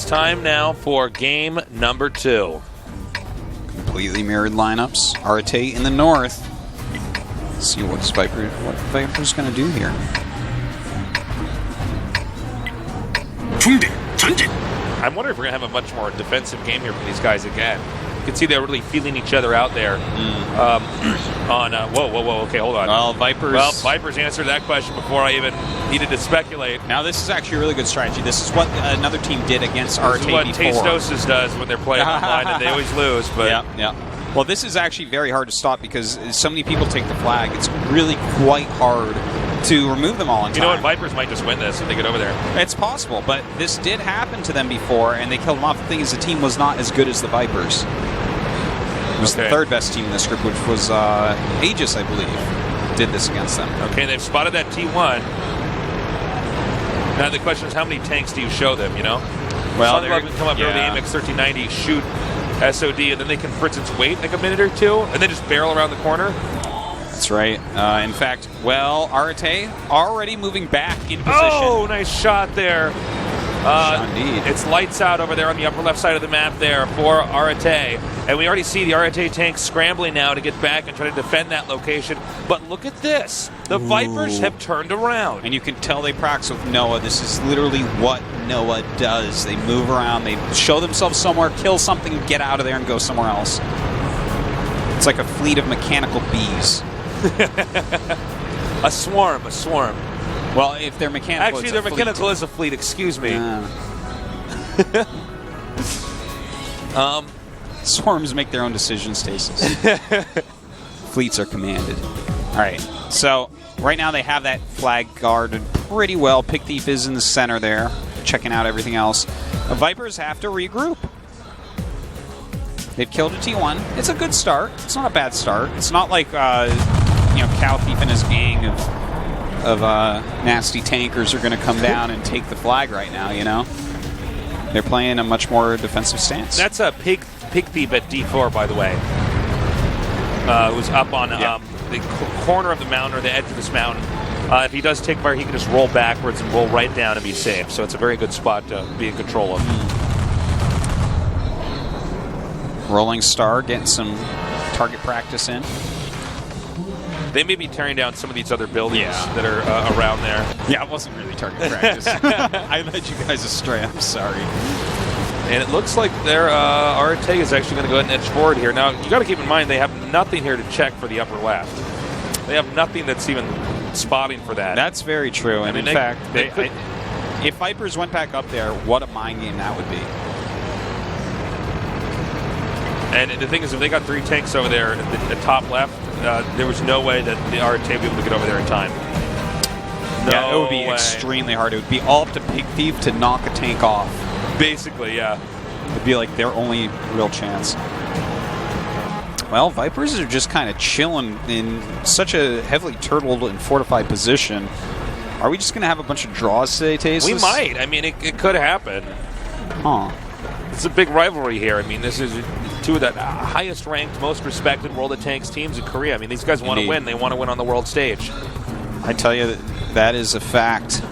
time now for game number 2. Completely mirrored lineups. ARETE in the north. Let's see what Viper's going to do here. I wonder if we're going to have a much more defensive game here from these guys again. You can see they're really feeling each other out there. Whoa, okay, hold on. Well, Vipers answered that question before I even needed to speculate. Now, this is actually a really good strategy. This is what another team did against ARETE before. This is what Tastosis does when they're playing online, and they always lose. But yeah. Well, this is actually very hard to stop because so many people take the flag. It's really quite hard to remove them all in time. You know what? Vipers might just win this if they get over there. It's possible, but this did happen to them before, and they killed them off. The thing is, the team was not as good as the Vipers. It was the third best team in this group, which was Aegis, I believe, did this against them. Okay, they've spotted that T1. Now the question is, how many tanks do you show them, you know? Well, Sunlove can come up here with the AMX 1390, shoot SOD, and then they can, for instance, wait like a minute or two, and then just barrel around the corner. That's right. In fact, well, ARETE already moving back in position. Oh, nice shot there. Indeed. It's lights out over there on the upper left side of the map there for ARETE. And we already see the ARETE tanks scrambling now to get back and try to defend that location. But look at this. The Vipers have turned around. And you can tell they practice with Noah. This is literally what Noah does. They move around, they show themselves somewhere, kill something, get out of there, and go somewhere else. It's like a fleet of mechanical bees. A swarm. Well, if they're mechanical, actually, their mechanical is a fleet. Excuse me. Swarms make their own decisions, Stasis. Fleets are commanded. All right. So right now they have that flag guarded pretty well. Pig Thief is in the center there, checking out everything else. The Vipers have to regroup. They've killed a T1. It's a good start. It's not a bad start. It's not like Cow Thief and his gang of nasty tankers are going to come down and take the flag right now, you know? They're playing a much more defensive stance. That's a Pig Thief at D4, by the way. It was up on the corner of the mountain or the edge of this mountain. If he does take fire, he can just roll backwards and roll right down and be safe. So it's a very good spot to be in control of. Rolling Star getting some target practice in. They may be tearing down some of these other buildings that are around there. Yeah, it wasn't really target practice. I led you guys astray. I'm sorry. And it looks like their ARETE is actually going to go ahead and edge forward here. Now, you got to keep in mind they have nothing here to check for the upper left. They have nothing that's even spotting for that. That's very true. And in fact, if Vipers went back up there, what a mind game that would be. And the thing is, if they got 3 tanks over there at the top left, there was no way that the ARETE would be able to get over there in time. Yeah, it would be extremely hard. It would be all up to Pig Thief to knock a tank off. Basically, yeah. It would be like their only real chance. Well, Vipers are just kind of chilling in such a heavily turtled and fortified position. Are we just going to have a bunch of draws today, Tasis? We might. I mean, it could happen. Huh. It's a big rivalry here. I mean, this is two of the highest ranked, most respected World of Tanks teams in Korea. I mean, these guys want to win. They want to win on the world stage. I tell you, that is a fact.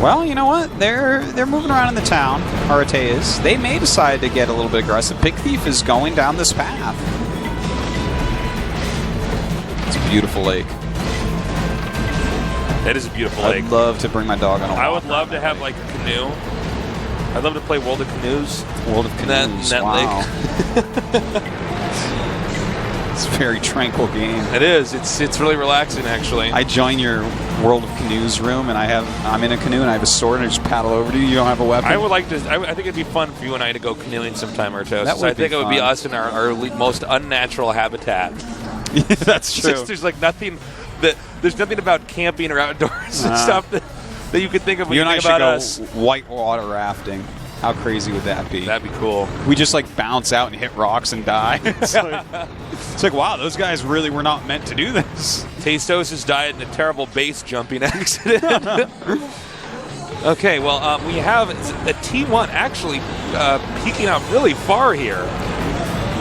Well, you know what? They're moving around in the town. ARETE is. They may decide to get a little bit aggressive. Pig Thief is going down this path. It's a beautiful lake. That is a beautiful lake. I'd love to bring my dog on a walk. I would love to have like a canoe. I'd love to play World of Canoes. World of Canoes. That wow. Lake. It's a very tranquil game. It is. It's really relaxing, actually. I join your World of Canoes room, and I'm in a canoe, and I have a sword, and I just paddle over to you. You don't have a weapon. I would like to. I think it'd be fun for you and I to go canoeing sometime, Artos. I think it would be us in our most unnatural habitat. Yeah, that's true. There's like nothing there's nothing about camping or outdoors and stuff that you could think of when you think about us. Whitewater rafting. How crazy would that be? That'd be cool. We just like bounce out and hit rocks and die. It's like, wow, those guys really were not meant to do this. Tastos has died in a terrible base jumping accident. Okay, well, we have a T1 actually peeking out really far here.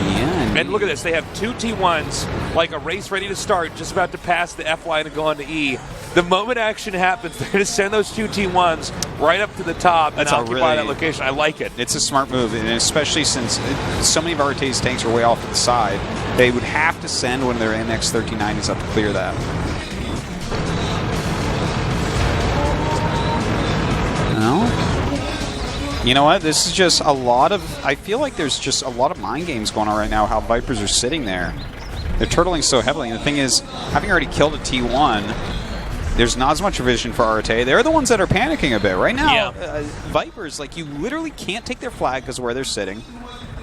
Yeah. And look at this. They have 2 T1s like a race ready to start, just about to pass the F line and go on to E. The moment action happens, they're going to send those two T1s right up to the top and occupy that location. I like it. It's a smart move, and especially since so many of ARETE's tanks are way off to the side, they would have to send one of their NX-1390s up to clear that. No. You know what? This is just a lot of... I feel like there's just a lot of mind games going on right now, how Vipers are sitting there. They're turtling so heavily, and the thing is, having already killed a T1... There's not as much vision for ARETE. They're the ones that are panicking a bit. Right now, Vipers, like, you literally can't take their flag because of where they're sitting.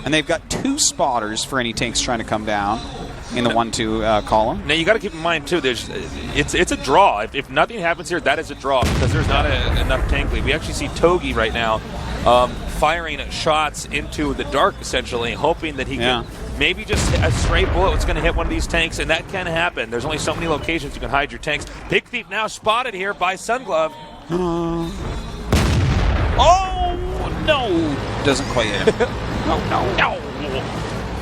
And they've got 2 spotters for any tanks trying to come down in the 1-2 column. Now, you got to keep in mind, too, it's a draw. If nothing happens here, that is a draw because there's not enough tank lead. We actually see Togi right now firing shots into the dark, essentially, hoping that he can... Maybe just a stray bullet was going to hit one of these tanks, and that can happen. There's only so many locations you can hide your tanks. Pig Thief now spotted here by Sunglove. Oh, no! Doesn't quite hit him. No.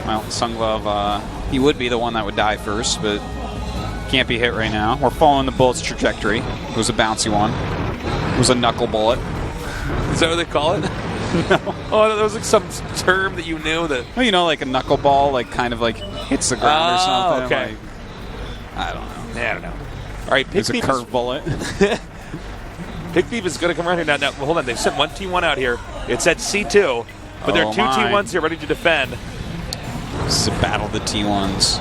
Well, Sunglove, he would be the one that would die first, but can't be hit right now. We're following the bullet's trajectory. It was a bouncy one. It was a knuckle bullet. Is that what they call it? No. Oh, there was like some term that you knew that... Well, you know, like a knuckleball, like kind of like hits the ground or something. Okay. Like, I don't know. I don't know. All right, It's a curve bullet. Pig Thief is going to come around here now. Now, hold on. They've sent one T1 out here. It's at C2, but there are 2 T1s here ready to defend. This is a battle of the T1s.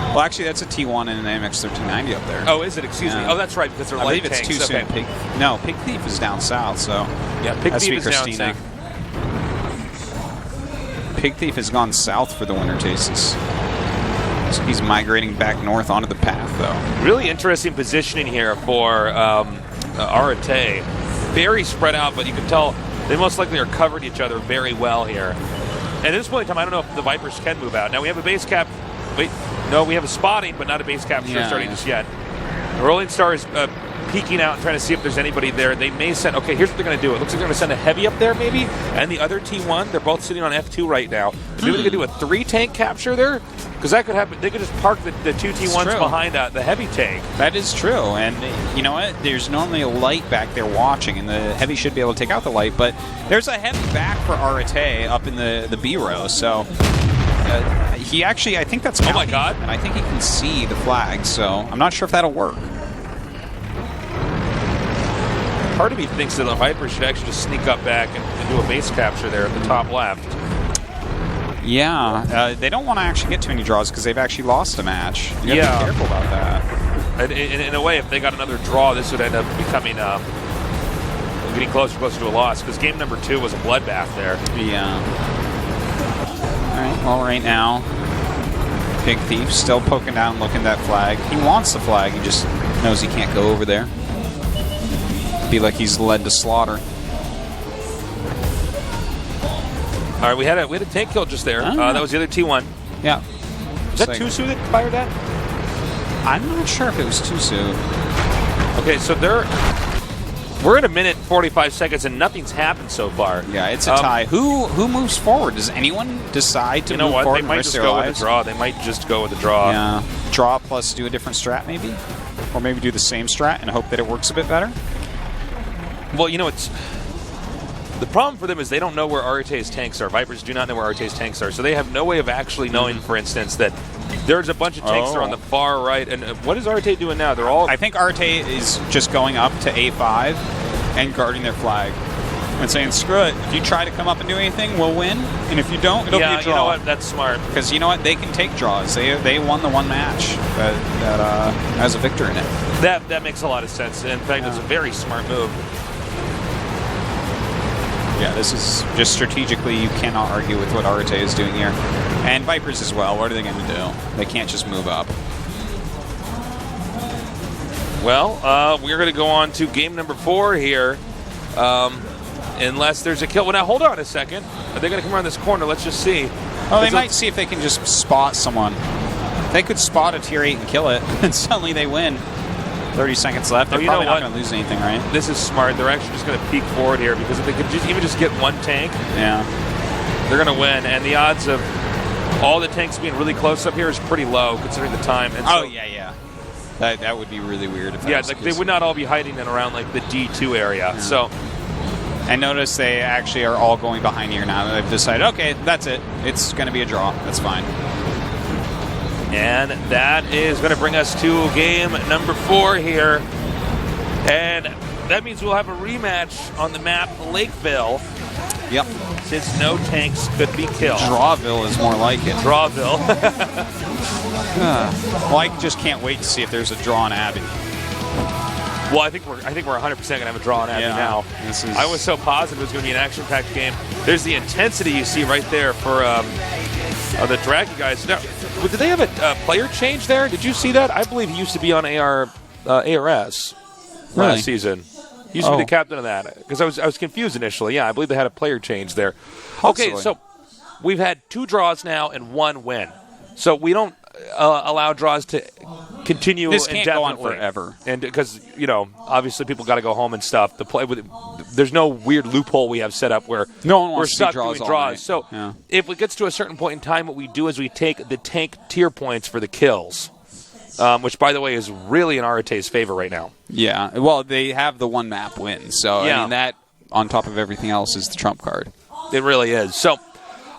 Well, actually, that's a T1 and an MX-1390 up there. Oh, is it? Excuse me. Oh, that's right, because they're light tanks. I believe it's too soon. Pig Thief is down south, so... Yeah, Pig Thief is down south. Pig Thief has gone south for the winter tastes. So he's migrating back north onto the path, though. Really interesting positioning here for ARETE. Very spread out, but you can tell they most likely are covering each other very well here. And at this point in time, I don't know if the Vipers can move out. Now, we have a base cap... Wait, no, we have a spotting, but not a base capture starting just yet. The Rolling Star is peeking out and trying to see if there's anybody there. They may send... Okay, here's what they're going to do. It looks like they're going to send a heavy up there, maybe, and the other T1. They're both sitting on F2 right now. Maybe they could do a 3-tank capture there, because that could happen. They could just park the 2 T1s behind the heavy tank. That is true, and you know what? There's normally a light back there watching, and the heavy should be able to take out the light, but there's a heavy back for ARETE up in the B row, so... he actually, I think that's mounting, oh my god, and I think he can see the flag, so I'm not sure if that'll work. Part of me thinks that the Vipers should actually just sneak up back and do a base capture there at the top left. Yeah, they don't want to actually get to any draws because they've actually lost a match. You have to be careful about that. In a way, if they got another draw, this would end up becoming getting closer and closer to a loss, because game number 2 was a bloodbath there. Yeah. Alright, well, right now, Pig Thief still poking down, looking at that flag. He wants the flag, he just knows he can't go over there. Be like he's led to slaughter. Alright, we had a tank kill just there. That was the other T1. Yeah. Is that Tusu that fired that? I'm not sure if it was Tusu. Okay, so we're in 1:45 seconds and nothing's happened so far. Yeah, it's a tie. Who moves forward? Does anyone decide to move forward? They might just go with the draw. They might just go with the draw. Yeah. Draw plus do a different strat, maybe? Or maybe do the same strat and hope that it works a bit better? Well, you know, the problem for them is they don't know where ARETE's tanks are. Vipers do not know where ARETE's tanks are, so they have no way of actually knowing, for instance, that there's a bunch of tanks that are on the far right. And what is ARETE doing now? They're all... I think ARETE is just going up to A5 and guarding their flag and saying, screw it, if you try to come up and do anything, we'll win, and if you don't, it'll be a draw. You know what? That's smart. Because you know what? They can take draws. They won the one match that has a victor in it. That makes a lot of sense. In fact, it's a very smart move. Yeah, this is just strategically, you cannot argue with what ARETE is doing here. And Vipers as well, what are they going to do? They can't just move up. Well, we're going to go on to game number 4 here. Unless there's a kill. Well, now, hold on a second. Are they going to come around this corner? Let's just see. Oh, they might see if they can just spot someone. They could spot a tier 8 and kill it, and suddenly they win. 30 seconds left. They're probably not going to lose anything, right? This is smart. They're actually just going to peek forward here, because if they could even just get one tank, yeah, they're going to win. And the odds of all the tanks being really close up here is pretty low considering the time. And so, yeah. That would be really weird. If that yeah, was the like they case. would not all be hiding in around like the D2 area. So, and notice they actually are all going behind here now. They've decided, okay, that's it. It's going to be a draw. That's fine. and that is going to bring us to game number 4 here. And that means we'll have a rematch on the map Lakeville, Yep. since no tanks could be killed. Drawville is more like it. Drawville. Well, I just can't wait to see if there's a draw on Abbey. Well, I think we're 100% gonna have a draw on Abbey now. I was so positive it was gonna be an action-packed game. There's the intensity you see right there for the Dragon guys. Now, did they have a player change there? Did you see that? I believe he used to be on ARS Really? last season. He used to be the captain of that because I was confused initially. Yeah, I believe they had a player change there. Okay, Possibly. so we've had 2 draws now and 1 win. So we don't allow draws to continue This can't go on indefinitely. forever. And because, obviously people got to go home and stuff. There's no weird loophole we have set up where No one we're wants to see stuck draws doing all draws. night. So Yeah. if it gets to a certain point in time, what we do is we take the tank tier points for the kills, which, by the way, is really in ARETE's favor right now. Yeah. Well, they have the one map win. So, Yeah. I mean, that, on top of everything else, is the trump card. It really is. So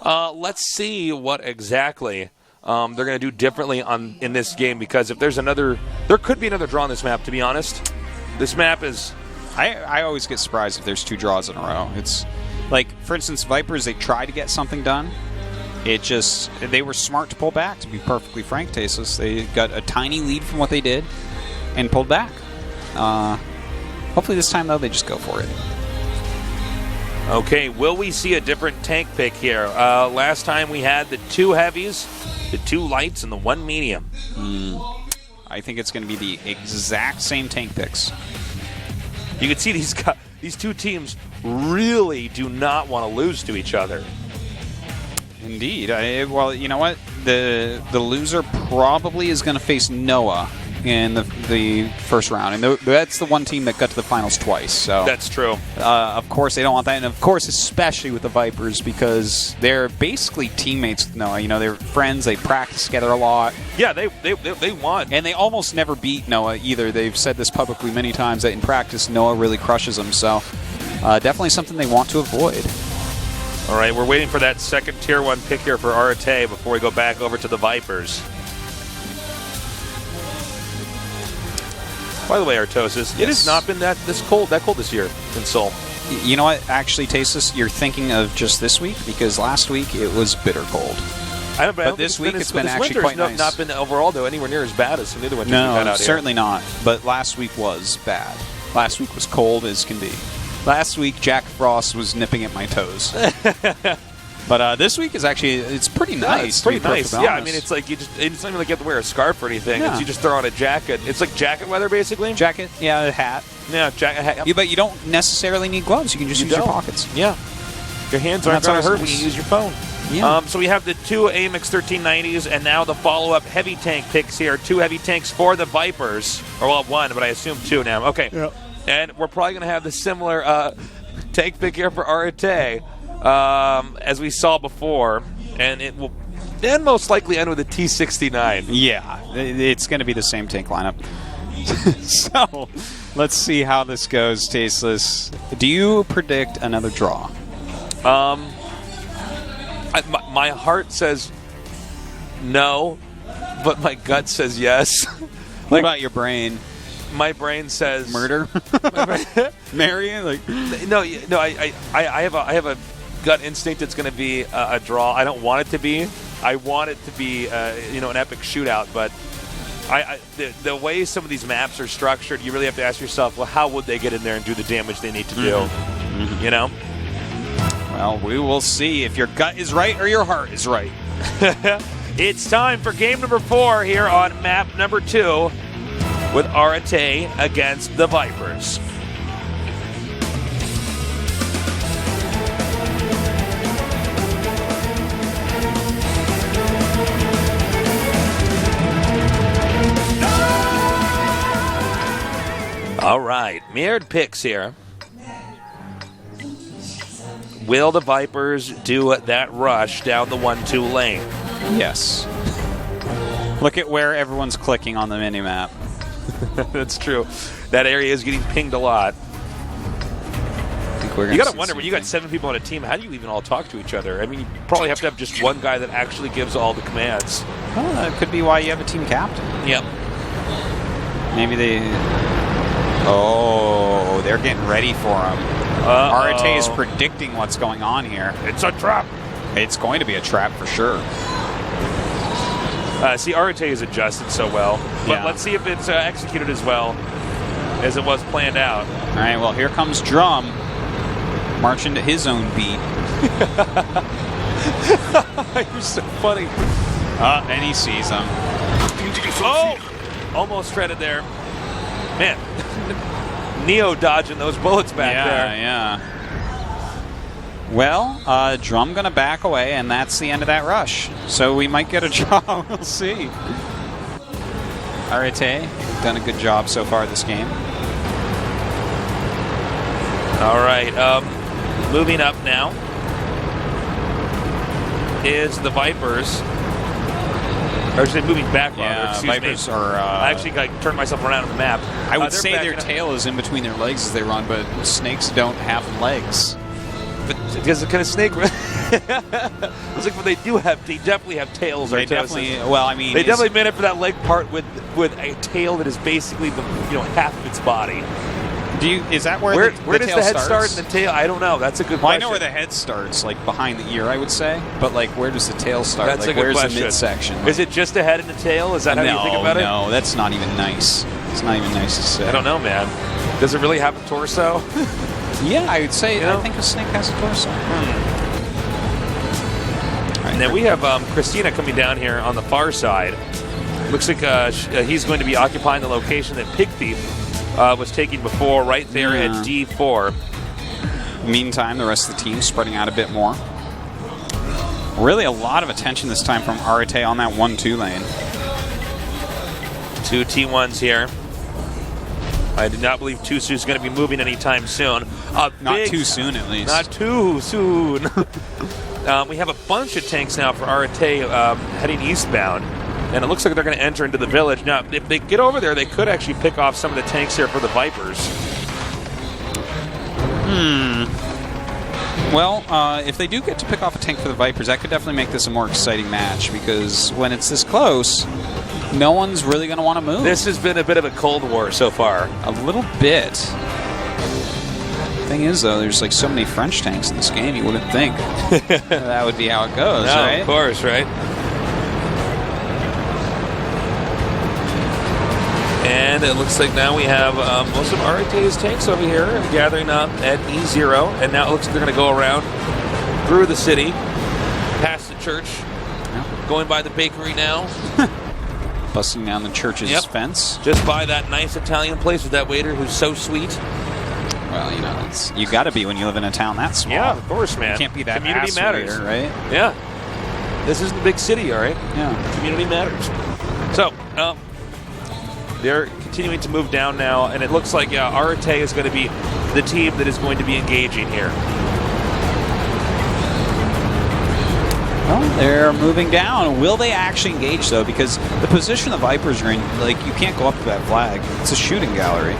let's see what exactly they're going to do differently in this game, because if there's there could be another draw on this map, to be honest. This map is... I always get surprised if there's 2 draws in a row. It's like, for instance, Vipers, they try to get something done. They were smart to pull back, to be perfectly frank, Tasteless. They got a tiny lead from what they did and pulled back. Hopefully this time, though, they just go for it. Okay, will we see a different tank pick here? Last time we had the 2 heavies, the 2 lights, and the 1 medium. I think it's going to be the exact same tank picks. You can see these 2 teams really do not want to lose to each other. Indeed. Well, you know what? The loser probably is going to face Noah in the first round, and that's the one team that got to the finals twice. So That's true. of course they don't want that, and of course especially with the Vipers, because they're basically teammates with Noah. They're friends. They practice together a lot. Yeah, they won. And they almost never beat Noah either. They've said this publicly many times that in practice Noah really crushes them. So definitely something they want to avoid. All right, we're waiting for that second Tier 1 pick here for ARETE before we go back over to the Vipers. By the way, Artosis, it has not been that cold this year in Seoul. You know what? Actually, Tasteless, you're thinking of just this week, because last week it was bitter cold. But this week it's been actually quite nice. Not been overall though anywhere near as bad as some of the other winters we've had out here. Certainly not. But last week was bad. Last week was cold as can be. Last week, Jack Frost was nipping at my toes. But this week is it's pretty nice. It's pretty to be nice. perfectly Yeah, I honest. mean, it's not even like you have to wear a scarf or anything. Yeah. It's you just throw on a jacket. It's like jacket weather, basically. Jacket, yeah, a hat. Yeah, jacket, hat. Yeah, but you don't necessarily need gloves. You can just use your pockets. Yeah. Your hands And aren't that's how going it to hurt hurts. when you use your phone. Yeah. So we have the 2 AMX 1390s and now the follow-up heavy tank picks here. 2 heavy tanks for the Vipers. Or, well, 1, but I assume 2 now. Okay. Yep. And we're probably going to have the similar tank pick here for ARETE as we saw before. And it will then most likely end with a T69. Yeah, it's going to be the same tank lineup. So, let's see how this goes, Tasteless. Do you predict another draw? My heart says no, but my gut says yes. What about your brain? My brain says Murder? Marion? No. I have a gut instinct. It's going to be a draw. I don't want it to be. I want it to be an epic shootout. But the way some of these maps are structured, you really have to ask yourself, well, how would they get in there and do the damage they need to do? Mm-hmm. Well, we will see if your gut is right or your heart is right. It's time for game number 4 here on map number 2 with ARETE against the Vipers. All right, mirrored picks here. Will the Vipers do that rush down the 1-2 lane? Yes. Look at where everyone's clicking on the minimap. That's true. That area is getting pinged a lot. You got to wonder, when you got 7 people on a team, how do you even all talk to each other? I mean, you probably have to have just one guy that actually gives all the commands. Well, that could be why you have a team captain. Yep. Maybe they... Oh, they're getting ready for him. ARETE is predicting what's going on here. It's a trap. It's going to be a trap for sure. See, ARETE is adjusted so well. But Yeah. let's see if it's executed as well as it was planned out. All right, well, here comes Drum. Marching to his own beat. You're so funny. And he sees him. Oh! Almost shredded there. Man. Neo dodging those bullets back there. Yeah. Well, Drum going to back away, and that's the end of that rush. So we might get a draw. We'll see. ARETE, done a good job so far this game. All right. Moving up now is the Vipers. Or actually, moving back. Yeah, Vipers are... I actually turned myself around on the map. I would say their tail is in between their legs as they run, but snakes don't have legs. But because the kind of snake... It's like when they definitely have tails. They definitely... Well, I mean... They definitely made it for that leg part with a tail that is basically half of its body. Is that where the does tail the head starts? start and the tail? I don't know. That's a good Well, question. I know where the head starts, like behind the ear, I would say. But like, where does the tail start? That's like, a good where's question. the midsection? Is it just a head and a tail? Is that how you think about it? No, that's not even nice. It's not even nice to say. I don't know, man. Does it really have a torso? Yeah, I would say. I think a snake has a torso. And then we have Christina coming down here on the far side. Looks like he's going to be occupying the location that Pig Thief was taking before, right there at D4. Meantime, the rest of the team spreading out a bit more. Really a lot of attention this time from ARETE on that 1-2 lane. 2 T1s here. I do not believe Tusu is going to be moving anytime soon. Not too soon, at least. Not too soon. We have a bunch of tanks now for ARETE heading eastbound. And it looks like they're going to enter into the village. Now, if they get over there, they could actually pick off some of the tanks here for the Vipers. Well, if they do get to pick off a tank for the Vipers, that could definitely make this a more exciting match, because when it's this close, no one's really going to want to move. This has been a bit of a Cold War so far. A little bit. Thing is, though, there's like so many French tanks in this game, you wouldn't think that would be how it goes, No, right? of course, right? And it looks like now we have most of ARETE's tanks over here gathering up at E0. And now it looks like they're going to go around through the city, past the church, going by the bakery now. Busting down the church's fence. Just by that nice Italian place with that waiter who's so sweet. Well, you got to be when you live in a town that small. Yeah, of course, man. You can't be that Community matters, waiter, right? Yeah. This is the big city, all right? Yeah. Community matters. So, they're continuing to move down now, and it looks like ARETE is going to be the team that is going to be engaging here. Well, they're moving down. Will they actually engage, though? Because the position the Vipers are in, like, you can't go up to that flag. It's a shooting gallery.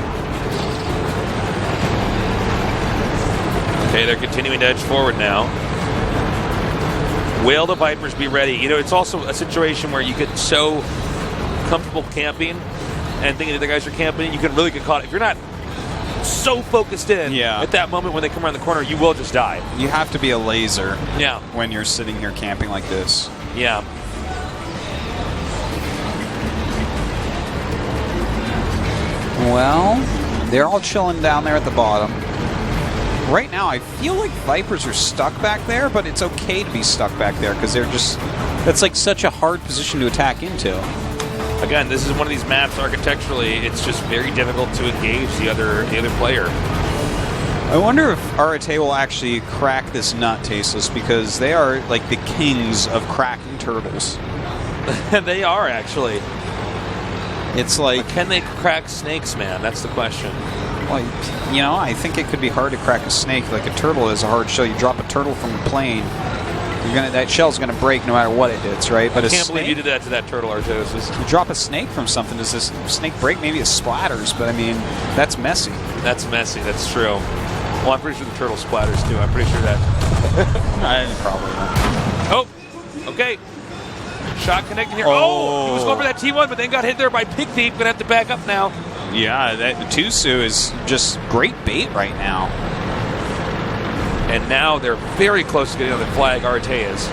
Okay, they're continuing to edge forward now. Will the Vipers be ready? It's also a situation where you get so comfortable camping and thinking that the guys are camping, you can really get caught. If you're not so focused in at that moment when they come around the corner, you will just die. You have to be a laser when you're sitting here camping like this. Yeah. Well, they're all chilling down there at the bottom. Right now, I feel like Vipers are stuck back there, but it's okay to be stuck back there because they're just... That's like such a hard position to attack into. Again, this is one of these maps architecturally, it's just very difficult to engage the other player. I wonder if ARETE will actually crack this nut, Tasteless, because they are like the kings of cracking turtles. They are, actually. It's like... But can they crack snakes, man? That's the question. Well, I think it could be hard to crack a snake. Like a turtle is a hard shell. You drop a turtle from a plane, That shell's gonna break no matter what it hits, right? But I can't believe you did that to that turtle, Artosis. You drop a snake from something. Does this snake break? Maybe it splatters, but I mean, that's messy. That's messy. That's true. Well, I'm pretty sure the turtle splatters too. I'm pretty sure that. Probably not. Oh, okay. Shot connecting here. Oh, he was going for that T1, but then got hit there by Pig Thief. Gonna have to back up now. Yeah, the Tusu is just great bait right now. And now they're very close to getting on the flag. ARETE is.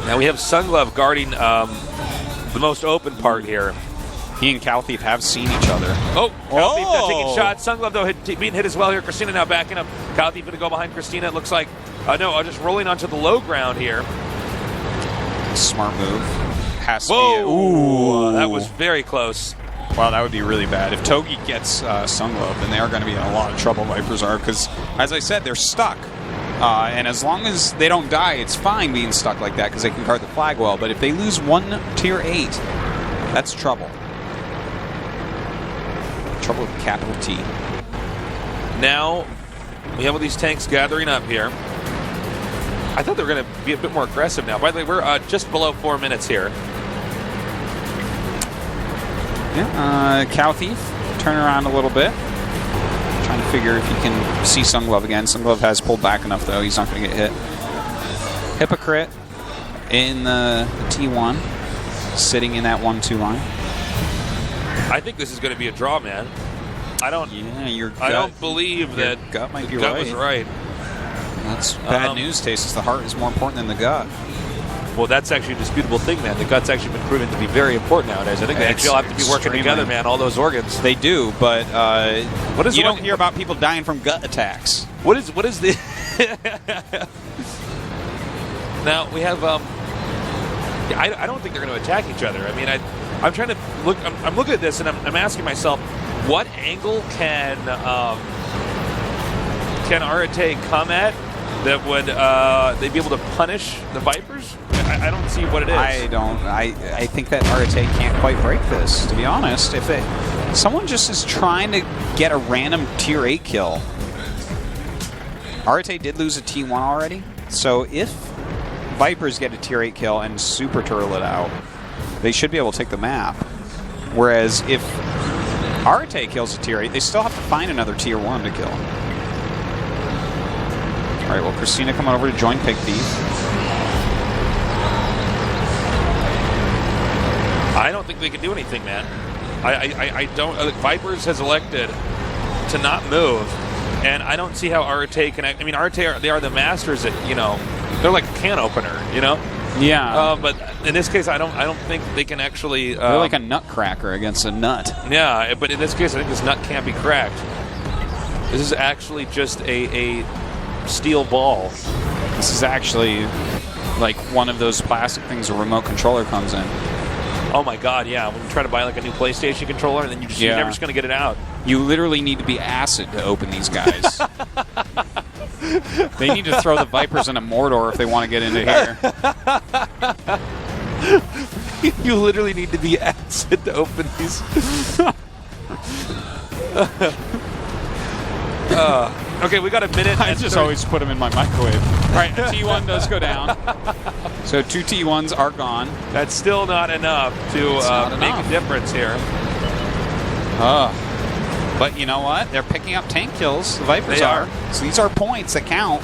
Now we have Sunglove guarding the most open part here. He and Cow Thief have seen each other. Oh, Cow Thief taking shots. Sunglove, though, being hit as well here. Christina now backing up. Cow Thief going to go behind Christina. It looks like, just rolling onto the low ground here. Smart move. Has to Whoa! be. Ooh, that was very close. Wow, that would be really bad. If Togi gets Sunglove, then they are going to be in a lot of trouble, Vipers are, because, as I said, they're stuck. And as long as they don't die, it's fine being stuck like that because they can guard the flag well. But if they lose one tier 8, that's trouble. Trouble with a capital T. Now, we have all these tanks gathering up here. I thought they were going to be a bit more aggressive now. By the way, we're just below 4 minutes here. Yeah, Cow Thief, turn around a little bit. Trying to figure if he can see Sunglove again. Sunglove has pulled back enough, though. He's not going to get hit. Hypocrite in the T1, sitting in that 1-2 line. I think this is going to be a draw, man. I don't believe that gut might be gut right. was right. That's bad news, Tastes. The heart is more important than the gut. Well, that's actually a disputable thing, man. The gut's actually been proven to be very important nowadays. I think they actually all have to be working together, man, all those organs. They do, but you don't hear what, about people dying from gut attacks. What is the... Now, we have... I don't think they're going to attack each other. I mean, I'm trying to look... I'm looking at this, and I'm asking myself, what angle can ARETE come at that would they be able to punish the Vipers? I don't see what it is. I think that ARETE can't quite break this, to be honest. If someone just is trying to get a random tier 8 kill. ARETE did lose a T1 already, so if Vipers get a tier 8 kill and super turtle it out, they should be able to take the map. Whereas if ARETE kills a tier 8, they still have to find another tier 1 to kill. All right, well, Christina coming over to join Pig Thief. I don't think they can do anything, man. I don't. Vipers has elected to not move, and I don't see how ARETE can. I mean, ARETE they are the masters at they're like a can opener, Yeah. But in this case, I don't think they can actually. They're like a nutcracker against a nut. Yeah, but in this case, I think this nut can't be cracked. This is actually just a steel ball. This is actually like one of those plastic things a remote controller comes in. Oh my God, yeah. When you try to buy like a new PlayStation controller, and then you're never just going to get it out. You literally need to be acid to open these guys. They need to throw the Vipers in a Mordor if they want to get into here. You literally need to be acid to open these. Okay, we got a minute. I just always put them in my microwave. All right, T1 does go down. So 2 T1s are gone. That's still not enough to make a difference here. But you know what? They're picking up tank kills. The Vipers are. So these are points that count.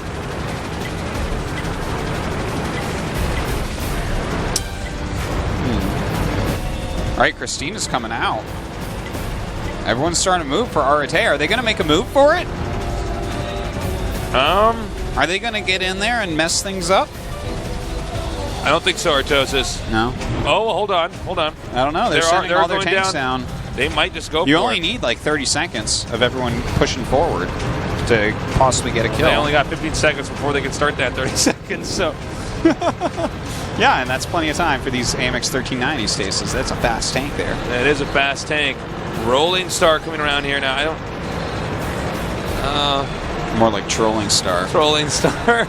All right, Christina's coming out. Everyone's starting to move for ARETE. Are they going to make a move for it? Are they going to get in there and mess things up? I don't think so, Artosis. No. Oh, hold on. I don't know. They're sending all their tanks down. They might just go for it. You only need like 30 seconds of everyone pushing forward to possibly get a kill. They only got 15 seconds before they can start that 30 seconds, so... Yeah, and that's plenty of time for these AMX 1390 stasis. That's a fast tank there. It is a fast tank. Rolling Star coming around here now. I don't... More like Trolling Star. Trolling Star.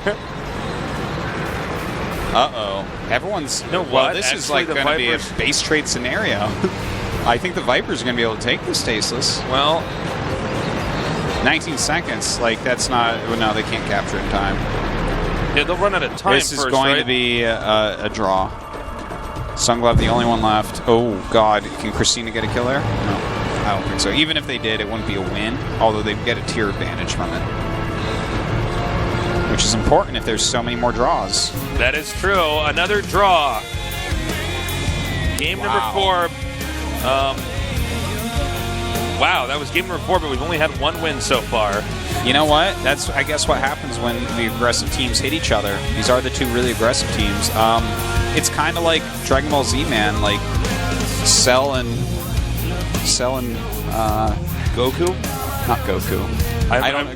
Uh-oh. Everyone's... You know what? Well, this Actually, is like going to be a base trade scenario. I think the Vipers are going to be able to take this stasis. Well... 19 seconds. Like, that's not... Well, no, they can't capture in time. Yeah, they'll run out of time This is first, going right? to be a draw. Sunglove, the only one left. Oh, God. Can Christina get a kill there? No, I don't think so. Even if they did, it wouldn't be a win, although they'd get a tier advantage from it, which is important if there's so many more draws. That is true. Another draw. Game number 4. Wow, that was game number 4, but we've only had one win so far. You know what? That's, I guess, what happens when the aggressive teams hit each other. These are the two really aggressive teams. It's kind of like Dragon Ball Z, man. Like Cell and Goku? Not Goku. I don't know.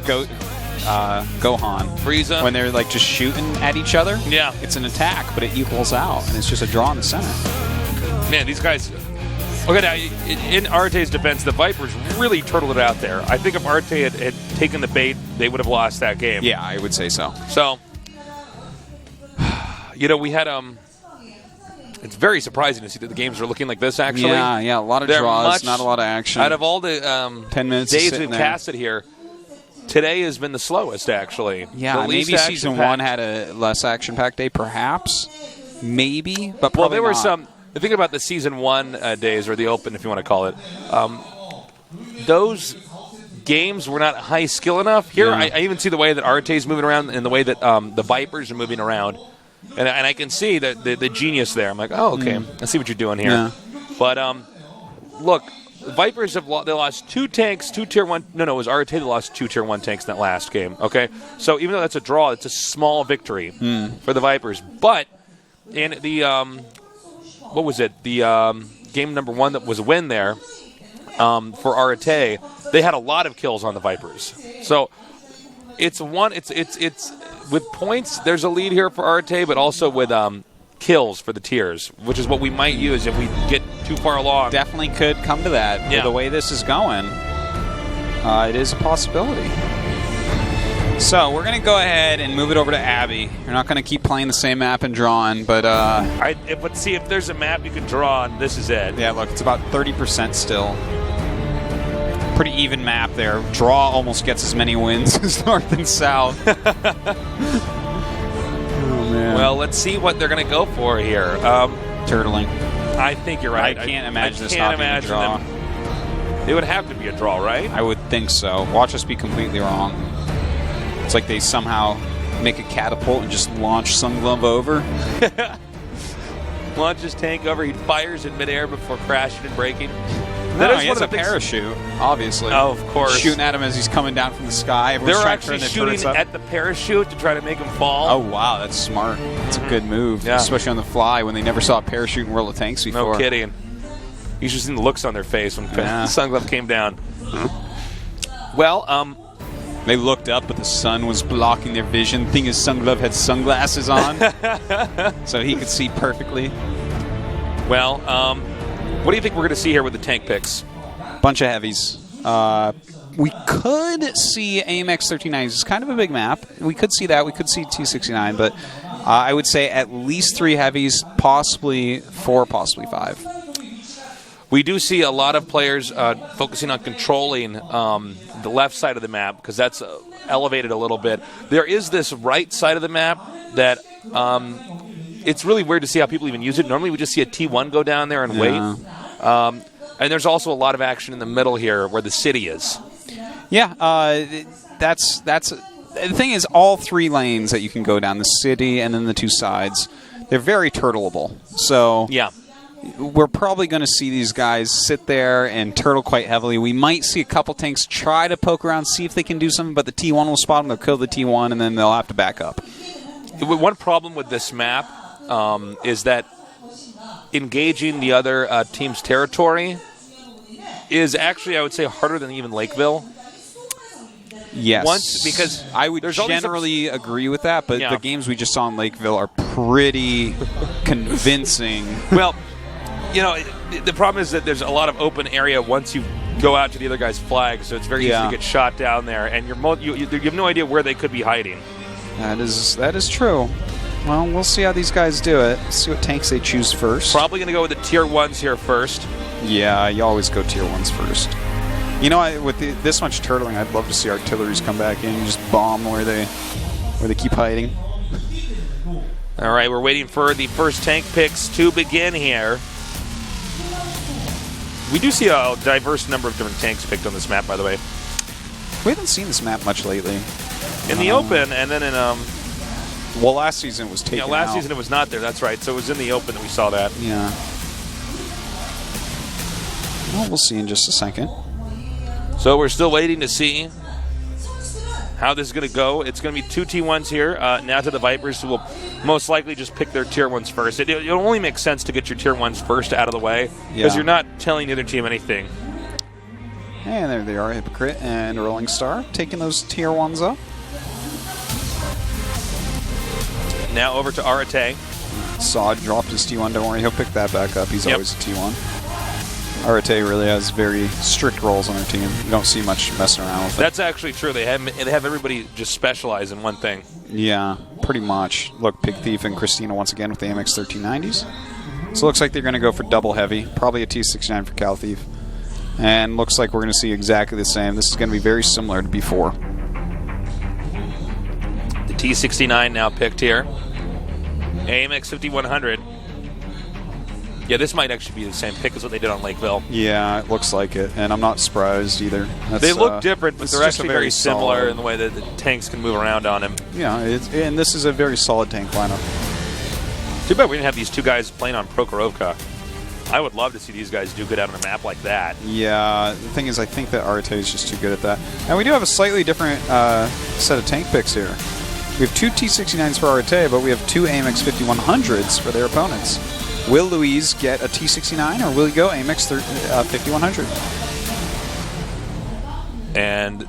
Gohan. Frieza? When they're like just shooting at each other. Yeah. It's an attack, but it equals out, and it's just a draw in the center. Man, these guys... Okay, now, in Arete's defense, the Vipers really turtled it out there. I think if Arete had taken the bait, they would have lost that game. Yeah, I would say so. So, you know, we had... It's very surprising to see that the games are looking like this, actually. Yeah, a lot of draws, not a lot of action. Out of all the 10 minutes days we've casted here, today has been the slowest, actually. Yeah, the least maybe Season 1 had a less action-packed day, perhaps. Maybe, but probably well, there were not. some... Think about the Season 1 days, or the Open, if you want to call it. Those games were not high skill enough. Here, Yeah. I even see the way that Arete's moving around and the way that the Vipers are moving around. And I can see the genius there. I'm like, oh, okay. I see what you're doing here. Yeah. But, look, Vipers have they lost 2 tanks, 2 Tier 1. No, it was Arete that lost 2 Tier 1 tanks in that last game. Okay? So even though that's a draw, it's a small victory for the Vipers. But in the... what was it? The game number 1 that was a win there for Arete, they had a lot of kills on the Vipers. So it's with points, there's a lead here for Arete, but also with kills for the tiers, which is what we might use if we get too far along. Definitely could come to that. Yeah. With the way this is going, it is a possibility. So we're going to go ahead and move it over to Abby. We're not going to keep playing the same map and drawing, but... but see, if there's a map you can draw on, this is it. Yeah, look, it's about 30% still. Pretty even map there. Draw almost gets as many wins as North and South. Oh, man. Well, let's see what they're going to go for here. Turtling. I think you're right. I can't imagine this not being a draw. It would have to be a draw, right? I would think so. Watch us be completely wrong. It's like they somehow make a catapult and just launch Sunglove over. Launch his tank over. He fires in midair before crashing and breaking. No, he has a parachute, obviously. Oh, of course. Shooting at him as he's coming down from the sky. They're actually shooting at the parachute to try to make him fall. Oh, wow, that's smart. That's a good move, especially on the fly when they never saw a parachute in World of Tanks before. No kidding. You should have seen the looks on their face when Sunglove came down. Well, they looked up, but the sun was blocking their vision. Thing is, Sunglove had sunglasses on, so he could see perfectly. Well, what do you think we're going to see here with the tank picks? Bunch of heavies. We could see AMX 1390s. It's kind of a big map. We could see that. We could see T69, but I would say at least 3 heavies, possibly 4, possibly 5. We do see a lot of players focusing on controlling the left side of the map because that's elevated a little bit. There is this right side of the map that it's really weird to see how people even use it. Normally we just see a T1 go down there and wait. And there's also a lot of action in the middle here where the city is. Yeah, that's the thing is all 3 lanes that you can go down, the city and then the 2 sides, they're very turtleable. So yeah. We're probably going to see these guys sit there and turtle quite heavily. We might see a couple tanks try to poke around, see if they can do something, but the T1 will spot them, they'll kill the T1, and then they'll have to back up. One problem with this map is that engaging the other team's territory is actually, I would say, harder than even Lakeville. Yes. Because I would generally agree with that, but the games we just saw in Lakeville are pretty convincing. Well, you know, the problem is that there's a lot of open area once you go out to the other guy's flag, so it's very easy to get shot down there, and you have no idea where they could be hiding. That is true. Well, we'll see how these guys do it. See what tanks they choose first. Probably going to go with the Tier 1s here first. Yeah, you always go Tier 1s first. You know, with this much turtling, I'd love to see artilleries come back in and just bomb where they keep hiding. All right, we're waiting for the first tank picks to begin here. We do see a diverse number of different tanks picked on this map, by the way. We haven't seen this map much lately. In the open, and then in well, last season it was taken last out. season it was not there. That's right. So it was in the open that we saw that. Yeah. Well, we'll see in just a second. So we're still waiting to see how this is going to go. It's going to be 2 T1s here. Now to the Vipers, who will most likely just pick their tier 1s first. It only makes sense to get your tier 1s first out of the way, because you're not telling the other team anything. And there they are, Hypocrite and Rolling Star, taking those tier 1s up. Now over to ARETE. Saw dropped his T1, don't worry, he'll pick that back up. He's always a T1. ARETE really has very strict roles on their team. You don't see much messing around with it. That's actually true. They have everybody just specialize in one thing. Yeah, pretty much. Look, Pig Thief and Christina once again with the AMX 1390s. So it looks like they're going to go for double heavy, probably a T69 for Cal Thief. And looks like we're going to see exactly the same. This is going to be very similar to before. The T69 now picked here. AMX 5100. Yeah, this might actually be the same pick as what they did on Lakeville. Yeah, it looks like it, and I'm not surprised either. They look different, but they're actually very similar solid in the way that the tanks can move around on him. Yeah, and this is a very solid tank lineup. Too bad we didn't have these two guys playing on Prokhorovka. I would love to see these guys do good out on a map like that. Yeah, the thing is, I think that ARETE is just too good at that. And we do have a slightly different set of tank picks here. We have 2 T69s for ARETE, but we have 2 AMX 5100s for their opponents. Will Louise get a T69, or will he go AMX 5100? And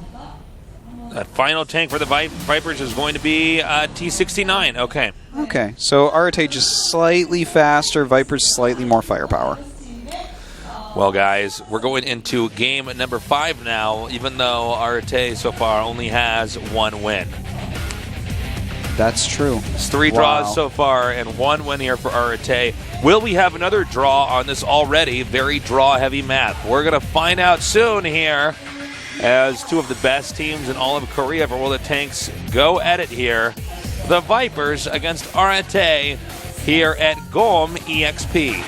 that final tank for the Vipers is going to be T69. Okay. Okay, so ARETE just slightly faster, Vipers slightly more firepower. Well, guys, we're going into game number 5 now, even though ARETE so far only has 1 win. That's true. It's 3 draws so far and 1 win here for ARETE. Will we have another draw on this already very draw-heavy map? We're going to find out soon here as 2 of the best teams in all of Korea for World of Tanks go at it here. The Vipers against ARETE here at GOMTV.